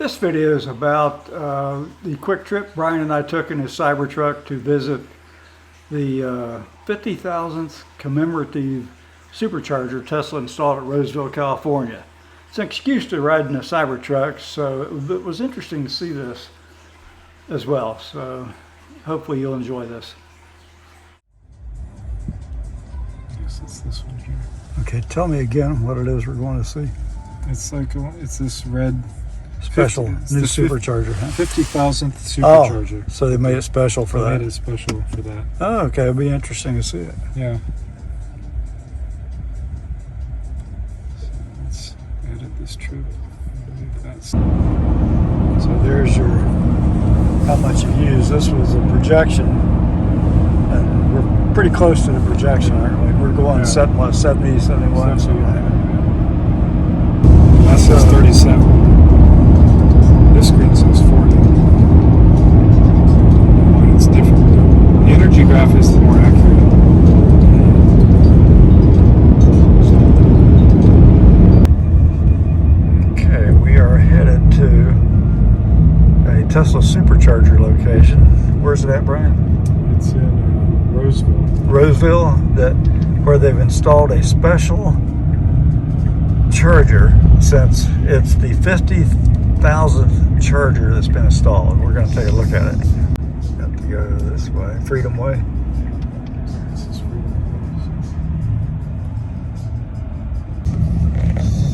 This video is about the quick trip Brian and I took in his Cybertruck to visit the 50,000th commemorative supercharger Tesla installed at Roseville, California. It's an excuse to ride in a Cybertruck, so it was interesting to see this as well. So hopefully you'll enjoy this. Yes, it's this one here. Okay, tell me again what it is we're going to see. It's like it's this red Special new supercharger, huh? 50,000th supercharger. Oh, so they made it special for that. They made it special for that. Oh, okay. It'll be interesting to see it. Yeah. So let's edit this trip. I believe that's. So there's your how much you use. This was a projection, and we're pretty close to the projection, aren't we? We're going 70, 71, something like that. That says 37. This screen says 40. Oh, it's different. The energy graph is the more accurate. Okay, we are headed to a Tesla Supercharger location. Where's it at, Brian? It's in Roseville. Roseville, where they've installed a special charger since it's the 50,000th charger that's been installed. We're going to take a look at it. Got to go this way, Freedom Way. This is Freedom.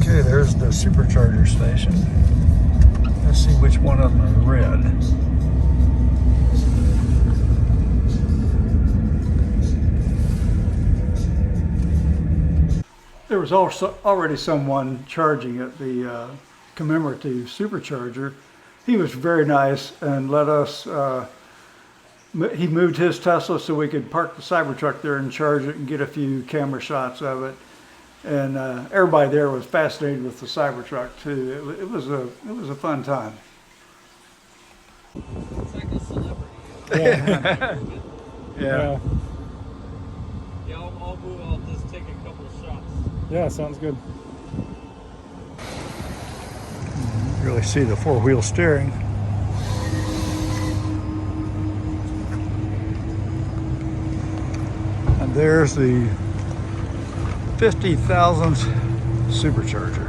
Okay, there's the supercharger station. Let's see which one of them are red. There was also already someone charging at the Commemorative Supercharger. He was very nice and let us, he moved his Tesla so we could park the Cybertruck there and charge it and get a few camera shots of it. And everybody there was fascinated with the Cybertruck too. It was a fun time. It's like a celebrity. Yeah. Yeah. Yeah, I'll move. I'll just take a couple of shots. Yeah, sounds good. You really see the four-wheel steering. And there's the 50,000th supercharger.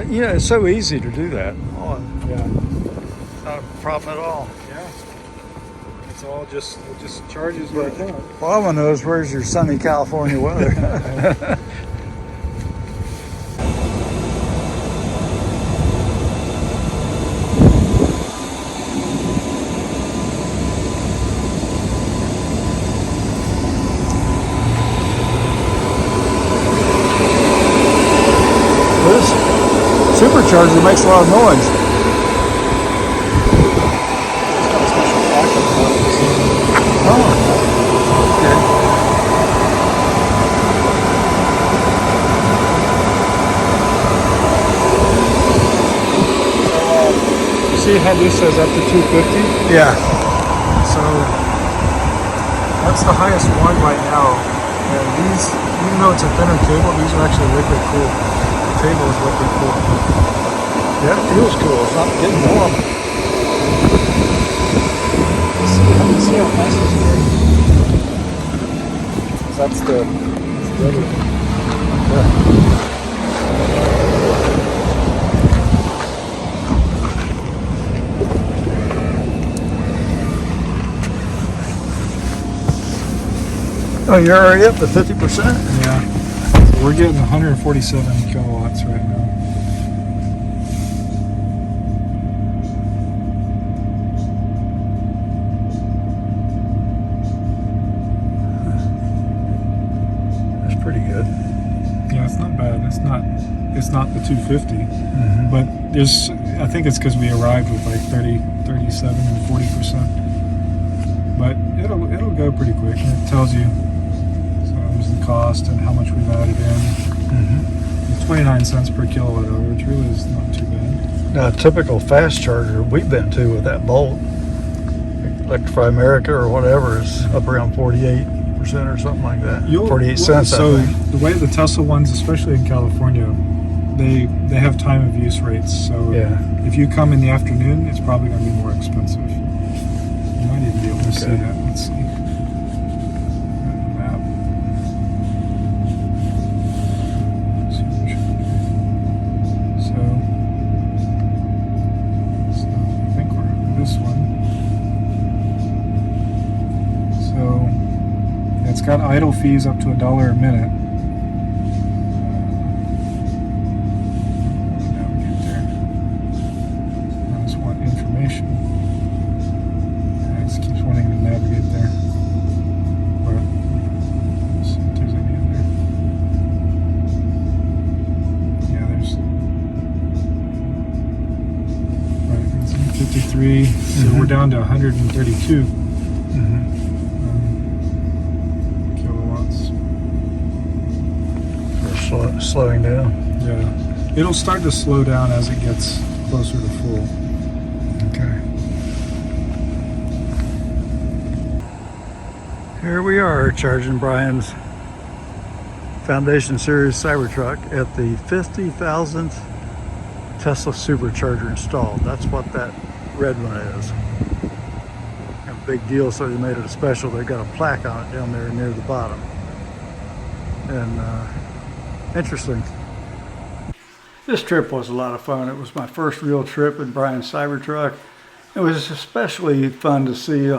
Yeah, it's so easy to do that. Oh, Yeah. not a problem at all. Yeah. It's all it just charges right there. Well, I want to know is where's your sunny California weather? This supercharger makes a lot of noise. See how this says up to 250? Yeah. So that's the highest one right now. And these, even though it's a thinner cable, these are actually liquid cooled. The cable is liquid cooled. Yeah, it feels cool. It's not getting warm. Let's see how fast it's going. That's the other one. Yeah. Oh, you're already up to 50%? Yeah. So we're getting 147 kilowatts right now. That's pretty good. Yeah, it's not bad. It's not the 250, but I think it's because we arrived with like 37 and 40%. But it'll go pretty quick. And it tells you. So there's the cost and how much we've added in. 29 cents per kilowatt hour, which really is not too bad. Now, a typical fast charger we've been to with that Bolt, Electrify America or whatever, is up around 48% or something like that. 48 cents, So I think. the way the Tesla ones, especially in California, they have time of use rates. So Yeah. if you come in the afternoon, it's probably going to be more expensive. You might even be able to see Okay. that. Let's see. Map. So I think we're on this one. So it's got idle fees up to $1 a minute. Navigate there. I just want information. It just keeps wanting to navigate there. But let's see if there's any in there. Yeah, there's. Right, it's 53. So we're down to 132. Kilowatts. We're slowing down. Yeah, it'll start to slow down as it gets closer to full. Okay. Here we are charging Brian's Foundation Series Cybertruck at the 50,000th Tesla Supercharger installed. That's what that red one is. A big deal, so they made it a special. They got a plaque on it down there near the bottom. And interesting. This trip was a lot of fun. It was my first real trip in Brian's Cybertruck. It was especially fun to see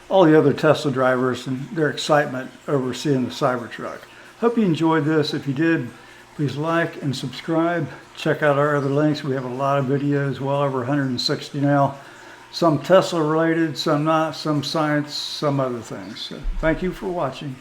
all the other Tesla drivers and their excitement over seeing the Cybertruck. Hope you enjoyed this. If you did, please like and subscribe. Check out our other links. We have a lot of videos, well over 160 now. Some Tesla related, some not, some science, some other things. So thank you for watching.